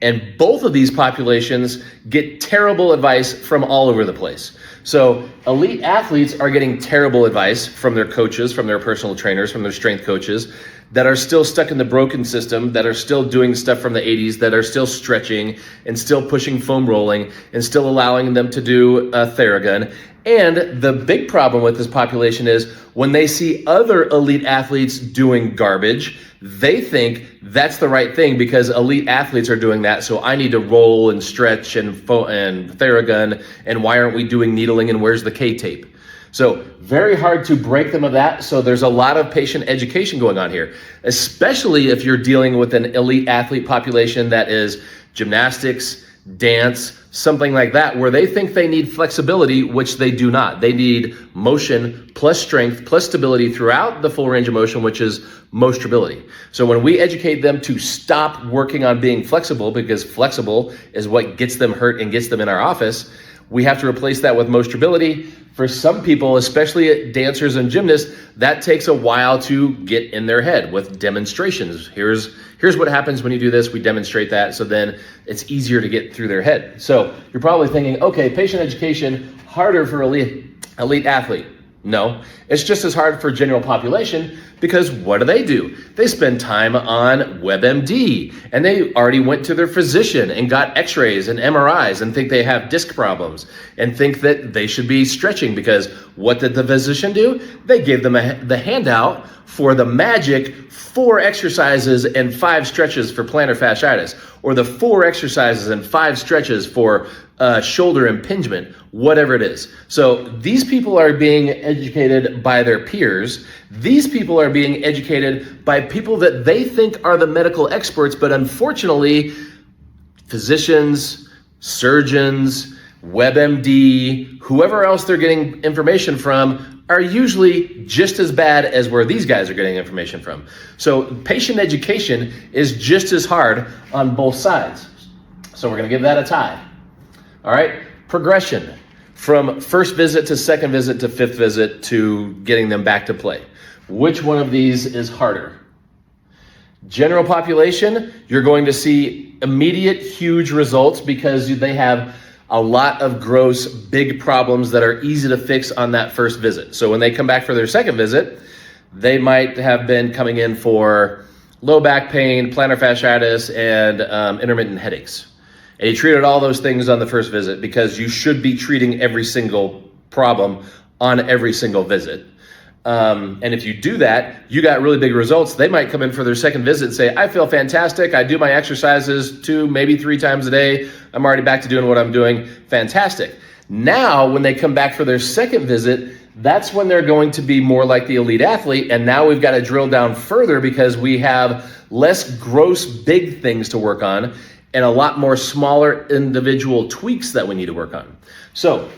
And both of these populations get terrible advice from all over the place. So elite athletes are getting terrible advice from their coaches, from their personal trainers, from their strength coaches that are still stuck in the broken system, that are still doing stuff from the 80s, that are still stretching and still pushing foam rolling and still allowing them to do Theragun. And the big problem with this population is when they see other elite athletes doing garbage, they think that's the right thing because elite athletes are doing that. So I need to roll and stretch and Theragun. And why aren't we doing needling and where's the K-tape? So very hard to break them of that. So there's a lot of patient education going on here, especially if you're dealing with an elite athlete population that is gymnastics, dance, something like that, where they think they need flexibility, which they do not. They need motion plus strength plus stability throughout the full range of motion, which is mostrability. So when we educate them to stop working on being flexible, because flexible is what gets them hurt and gets them in our office, we have to replace that with mostrability. For some people, especially dancers and gymnasts, that takes a while to get in their head with demonstrations. Here's what happens when you do this. We demonstrate that, so then it's easier to get through their head. So you're probably thinking, okay, patient education, harder for elite athlete. No, it's just as hard for general population because what do? They spend time on WebMD and they already went to their physician and got x-rays and MRIs and think they have disc problems and think that they should be stretching because what did the physician do? They gave them the handout for the magic 4 exercises and 5 stretches for plantar fasciitis, or the 4 exercises and 5 stretches for shoulder impingement, whatever it is. So these people are being educated by their peers. These people are being educated by people that they think are the medical experts, but unfortunately, physicians, surgeons, WebMD, whoever else they're getting information from are usually just as bad as where these guys are getting information from. So patient education is just as hard on both sides. So we're gonna give that a tie. All right, progression from first visit to second visit to fifth visit to getting them back to play. Which one of these is harder? General population, you're going to see immediate huge results because they have a lot of gross big problems that are easy to fix on that first visit. So when they come back for their second visit, they might have been coming in for low back pain, plantar fasciitis, and intermittent headaches. And you treated all those things on the first visit because you should be treating every single problem on every single visit. And if you do that, you got really big results. They might come in for their second visit and say, I feel fantastic. I do my exercises 2, maybe 3 times a day. I'm already back to doing what I'm doing. Fantastic. Now, when they come back for their second visit, that's when they're going to be more like the elite athlete. And now we've got to drill down further because we have less gross big things to work on and a lot more smaller individual tweaks that we need to work on. So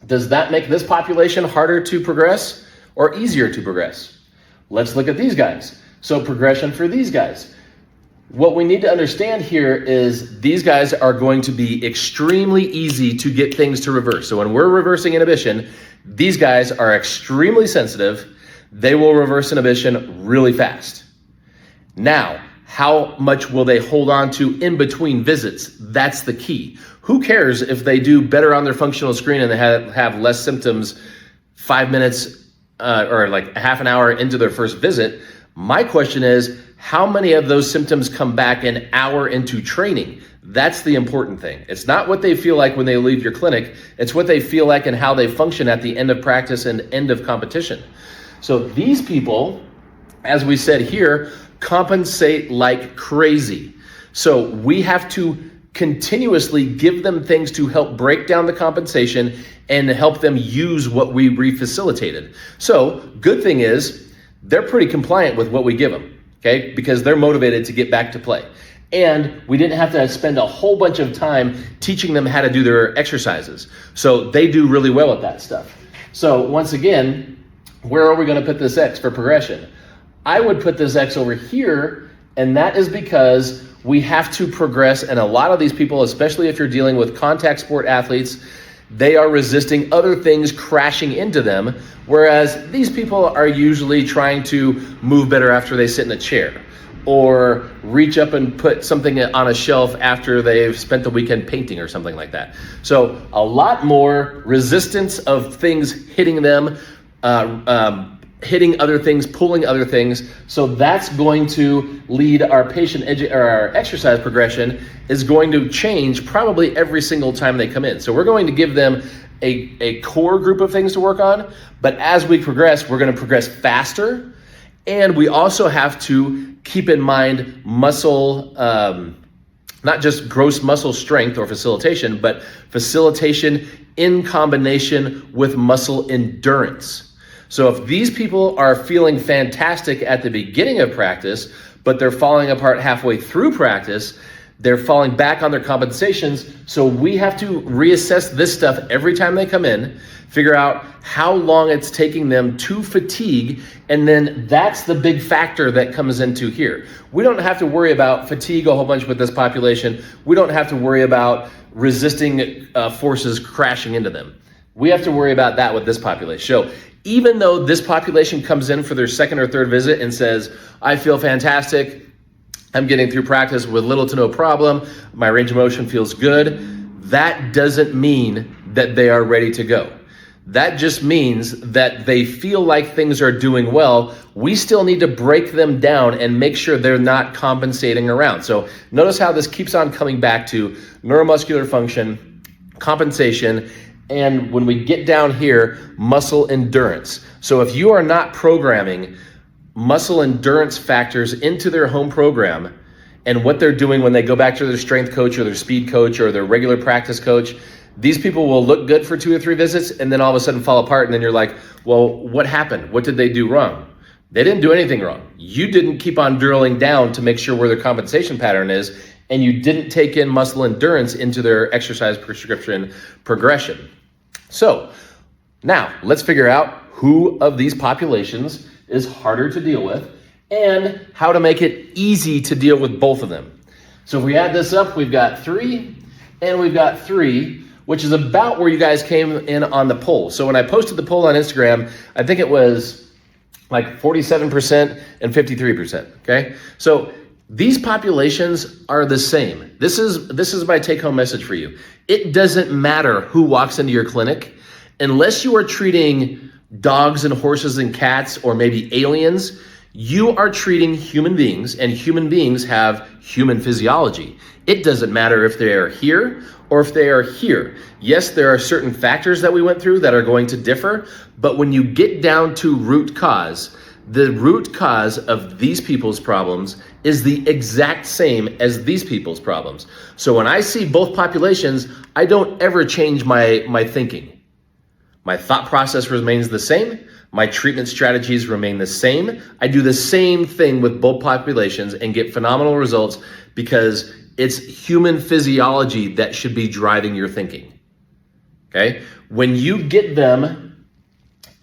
does that make this population harder to progress or easier to progress? Let's look at these guys. So progression for these guys. What we need to understand here is these guys are going to be extremely easy to get things to reverse. So when we're reversing inhibition, these guys are extremely sensitive. They will reverse inhibition really fast. Now, how much will they hold on to in between visits? That's the key. Who cares if they do better on their functional screen and they have less symptoms 5 minutes or like half an hour into their first visit? My question is, how many of those symptoms come back an hour into training? That's the important thing. It's not what they feel like when they leave your clinic. It's what they feel like and how they function at the end of practice and end of competition. So these people, as we said here, compensate like crazy. So we have to continuously give them things to help break down the compensation and help them use what we refacilitated. So good thing is they're pretty compliant with what we give them, okay? Because they're motivated to get back to play. And we didn't have to spend a whole bunch of time teaching them how to do their exercises. So they do really well at that stuff. So once again, where are we gonna put this X for progression? I would put this X over here, and that is because we have to progress, and a lot of these people, especially if you're dealing with contact sport athletes, they are resisting other things crashing into them, whereas these people are usually trying to move better after they sit in a chair. or reach up and put something on a shelf after they've spent the weekend painting or something like that. So a lot more resistance of things hitting them, hitting other things, pulling other things. So that's going to lead our our exercise progression is going to change probably every single time they come in. So we're going to give them a core group of things to work on, but as we progress, we're going to progress faster. And we also have to keep in mind muscle, not just gross muscle strength or facilitation, but facilitation in combination with muscle endurance. So if these people are feeling fantastic at the beginning of practice, but they're falling apart halfway through practice, they're falling back on their compensations. So we have to reassess this stuff every time they come in, figure out how long it's taking them to fatigue, and then that's the big factor that comes into here. We don't have to worry about fatigue a whole bunch with this population. We don't have to worry about resisting forces crashing into them. We have to worry about that with this population. So even though this population comes in for their second or third visit and says, I feel fantastic, I'm getting through practice with little to no problem, my range of motion feels good, that doesn't mean that they are ready to go. That just means that they feel like things are doing well. We still need to break them down and make sure they're not compensating around. So notice how this keeps on coming back to neuromuscular function, compensation, and when we get down here, muscle endurance. So if you are not programming muscle endurance factors into their home program and what they're doing when they go back to their strength coach or their speed coach or their regular practice coach, these people will look good for 2 or 3 visits and then all of a sudden fall apart. And then you're like, well, what happened? What did they do wrong? They didn't do anything wrong. You didn't keep on drilling down to make sure where their compensation pattern is, and you didn't take in muscle endurance into their exercise prescription progression. So now let's figure out who of these populations is harder to deal with and how to make it easy to deal with both of them. So if we add this up, we've got 3 and we've got 3, which is about where you guys came in on the poll. So when I posted the poll on Instagram, I think it was like 47% and 53%, okay? So these populations are the same. This is my take-home message for you. It doesn't matter who walks into your clinic unless you are treating dogs and horses and cats or maybe aliens. You are treating human beings, and human beings have human physiology. It doesn't matter if they are here or if they are here. Yes, there are certain factors that we went through that are going to differ, but when you get down to root cause, the root cause of these people's problems is the exact same as these people's problems. So when I see both populations, I don't ever change my thinking. My thought process remains the same. My treatment strategies remain the same. I do the same thing with both populations and get phenomenal results because it's human physiology that should be driving your thinking, okay? When you get them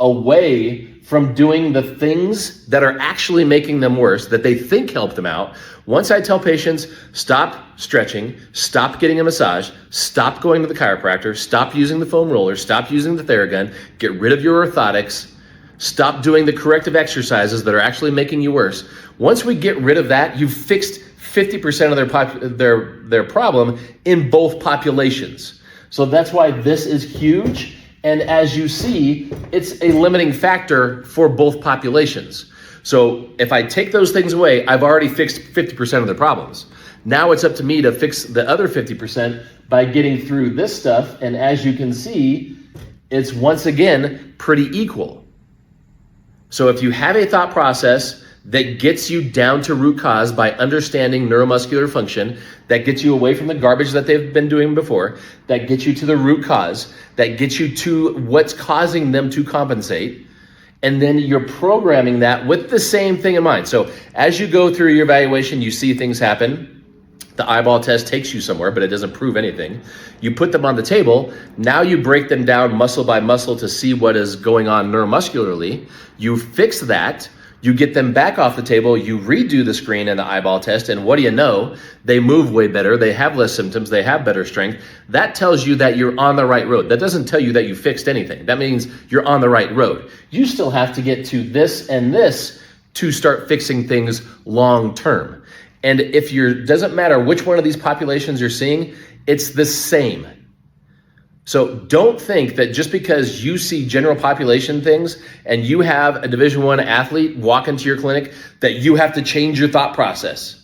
away from doing the things that are actually making them worse, that they think help them out, once I tell patients, stop stretching, stop getting a massage, stop going to the chiropractor, stop using the foam roller, stop using the Theragun, get rid of your orthotics, stop doing the corrective exercises that are actually making you worse. Once we get rid of that, you've fixed 50% of their problem in both populations. So that's why this is huge. And as you see, it's a limiting factor for both populations. So if I take those things away, I've already fixed 50% of the problems. Now it's up to me to fix the other 50% by getting through this stuff. And as you can see, it's once again pretty equal. So if you have a thought process that gets you down to root cause by understanding neuromuscular function, that gets you away from the garbage that they've been doing before, that gets you to the root cause, that gets you to what's causing them to compensate, and then you're programming that with the same thing in mind. So as you go through your evaluation, you see things happen. The eyeball test takes you somewhere, but it doesn't prove anything. You put them on the table. Now you break them down muscle by muscle to see what is going on neuromuscularly. You fix that. You get them back off the table, you redo the screen and the eyeball test, and what do you know? They move way better, they have less symptoms, they have better strength. That tells you that you're on the right road. That doesn't tell you that you fixed anything. That means you're on the right road. You still have to get to this and this to start fixing things long term. And if doesn't matter which one of these populations you're seeing, it's the same. So don't think that just because you see general population things and you have a Division I athlete walk into your clinic that you have to change your thought process.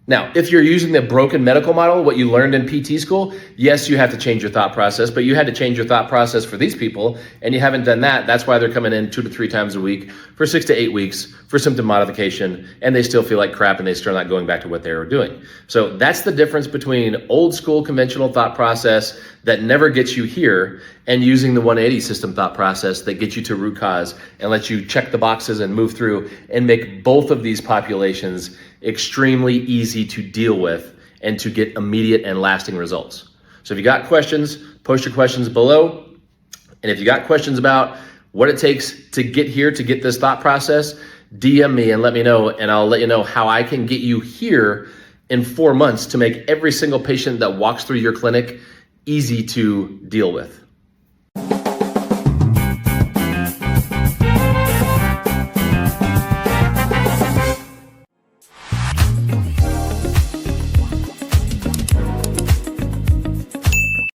Now, if you're using the broken medical model, what you learned in PT school, yes, you have to change your thought process, but you had to change your thought process for these people, and you haven't done that. That's why they're coming in 2 to 3 times a week for 6 to 8 weeks for symptom modification, and they still feel like crap and they still not going back to what they were doing. So that's the difference between old school conventional thought process that never gets you here and using the 180 system thought process that gets you to root cause and lets you check the boxes and move through and make both of these populations extremely easy to deal with and to get immediate and lasting results. So if you got questions, post your questions below. And if you got questions about what it takes to get here, to get this thought process, DM me and let me know, and I'll let you know how I can get you here in 4 months to make every single patient that walks through your clinic easy to deal with.